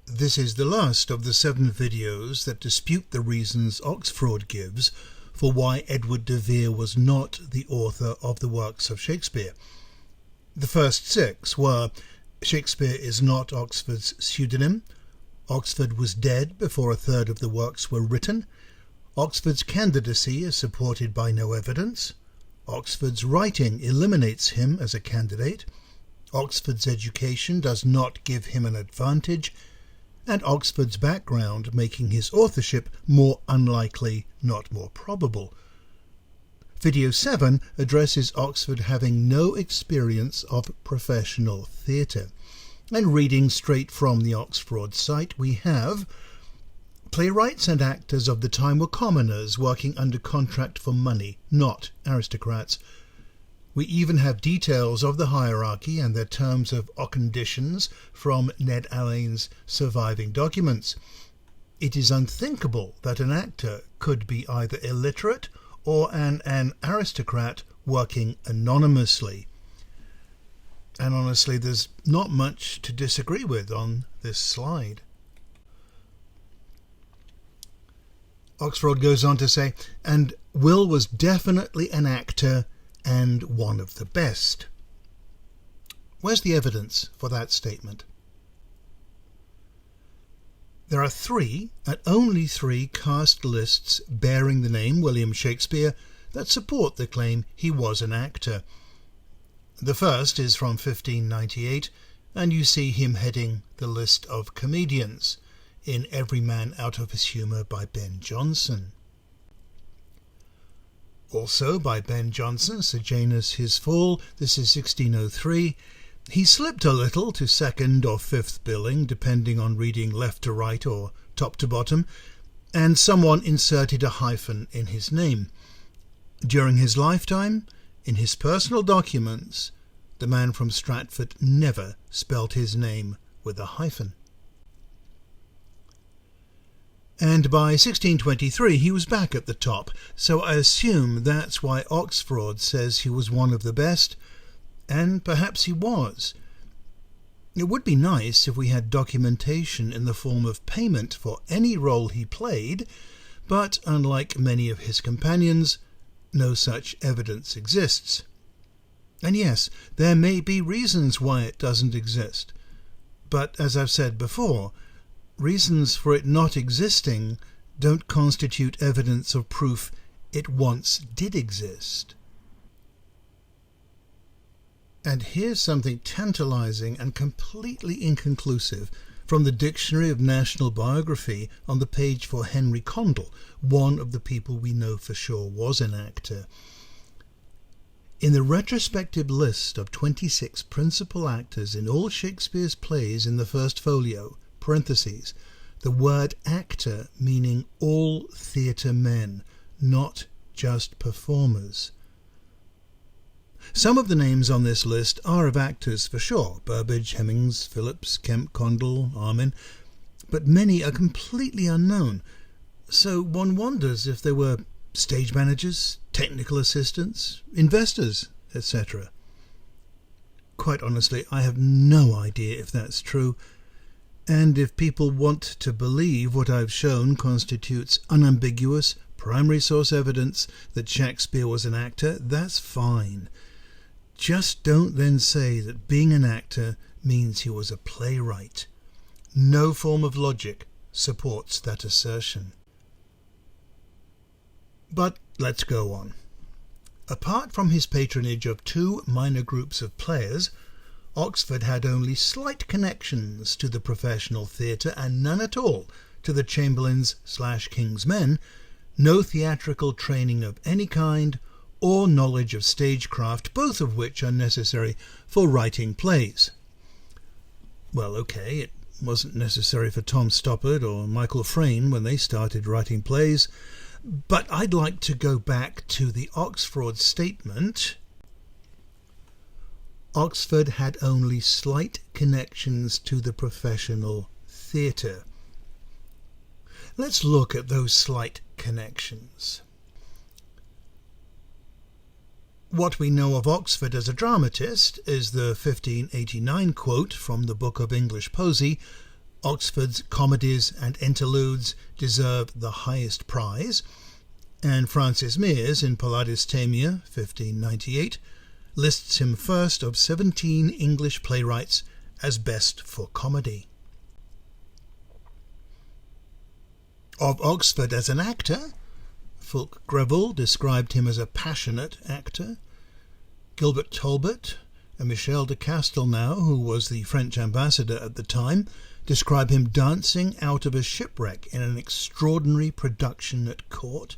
This is the last of the 7 videos that dispute the reasons Oxfraud gives for why Edward de Vere was not the author of the works of Shakespeare. The first 6 were: Shakespeare is not Oxford's pseudonym, Oxford was dead before a third of the works were written, Oxford's candidacy is supported by no evidence, Oxford's writing eliminates him as a candidate, Oxford's education does not give him an advantage, and Oxford's background making his authorship more unlikely, not more probable. Video 7 addresses Oxford having no experience of professional theatre. And reading straight from the Oxfraud site, we have: playwrights and actors of the time were commoners working under contract for money, not aristocrats. We even have details of the hierarchy and their terms of conditions from Ned Allain's surviving documents. It is unthinkable that an actor could be either illiterate or an aristocrat working anonymously. And honestly, there's not much to disagree with on this slide. Oxfraud goes on to say, and Will was definitely an actor and one of the best. Where's the evidence for that statement? There are 3, and only 3, cast lists bearing the name William Shakespeare that support the claim he was an actor. The first is from 1598, and you see him heading the list of comedians in Every Man Out of His Humour by Ben Jonson. Also by Ben Jonson, Sejanus His Fall, this is 1603. He slipped a little to 2nd or 5th billing, depending on reading left to right or top to bottom, and someone inserted a hyphen in his name. During his lifetime, in his personal documents, the man from Stratford never spelt his name with a hyphen. And by 1623 he was back at the top, so I assume that's why Oxfraud says he was one of the best, and perhaps he was. It would be nice if we had documentation in the form of payment for any role he played, but unlike many of his companions, no such evidence exists. And yes, there may be reasons why it doesn't exist, but as I've said before, reasons for it not existing don't constitute evidence of proof it once did exist. And here's something tantalizing and completely inconclusive from the Dictionary of National Biography on the page for Henry Condell, one of the people we know for sure was an actor. In the retrospective list of 26 principal actors in all Shakespeare's plays in the first folio, parentheses, the word actor meaning all theatre men, not just performers. Some of the names on this list are of actors for sure, Burbage, Hemmings, Phillips, Kemp, Condell, Armin, but many are completely unknown, so one wonders if they were stage managers, technical assistants, investors, etc. Quite honestly, I have no idea if that's true, and if people want to believe what I've shown constitutes unambiguous, primary source evidence that Shakespeare was an actor, that's fine. Just don't then say that being an actor means he was a playwright. No form of logic supports that assertion. But let's go on. Apart from his patronage of 2 minor groups of players, Oxford had only slight connections to the professional theatre and none at all to the Chamberlains/King's Men, no theatrical training of any kind, or knowledge of stagecraft, both of which are necessary for writing plays. Well, okay, it wasn't necessary for Tom Stoppard or Michael Frayn when they started writing plays, but I'd like to go back to the Oxfraud statement. Oxford had only slight connections to the professional theatre. Let's look at those slight connections. What we know of Oxford as a dramatist is the 1589 quote from the Book of English Poesy, Oxford's comedies and interludes deserve the highest prize, and Francis Mears in Polydystamia 1598 lists him first of 17 English playwrights as best for comedy. Of Oxford as an actor, Fulk Greville described him as a passionate actor. Gilbert Talbot and Michel de Castelnau, who was the French ambassador at the time, describe him dancing out of a shipwreck in an extraordinary production at court.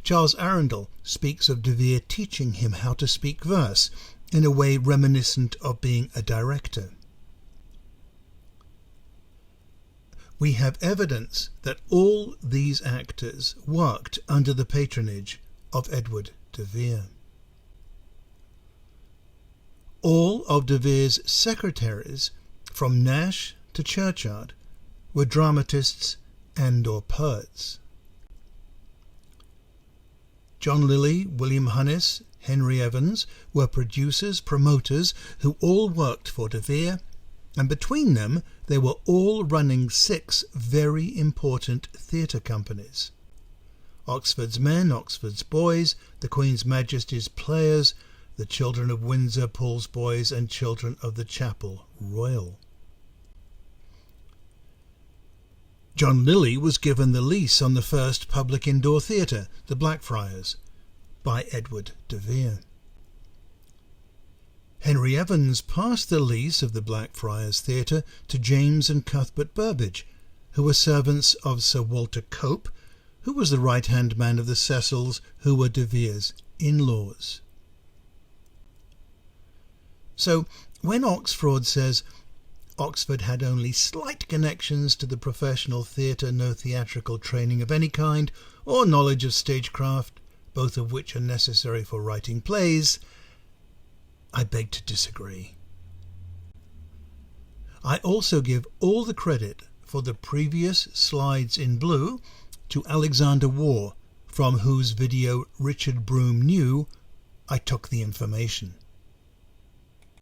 Charles Arundel speaks of De Vere teaching him how to speak verse in a way reminiscent of being a director. We have evidence that all these actors worked under the patronage of Edward de Vere. All of de Vere's secretaries, from Nash to Churchyard, were dramatists and/or poets. John Lilly, William Hunnis, Henry Evans were producers, promoters, who all worked for de Vere, and between them they were all running 6 very important theatre companies: Oxford's Men, Oxford's Boys, the Queen's Majesty's Players, the Children of Windsor, Paul's Boys, and Children of the Chapel Royal. John Lilly was given the lease on the first public indoor theatre, the Blackfriars, by Edward de Vere. Henry Evans passed the lease of the Blackfriars Theatre to James and Cuthbert Burbage, who were servants of Sir Walter Cope, who was the right-hand man of the Cecils, who were de Vere's in-laws. So, when Oxfraud says Oxford had only slight connections to the professional theatre, no theatrical training of any kind, or knowledge of stagecraft, both of which are necessary for writing plays, I beg to disagree. I also give all the credit for the previous slides in blue to Alexander Waugh, from whose video Richard Broome Knew I took the information.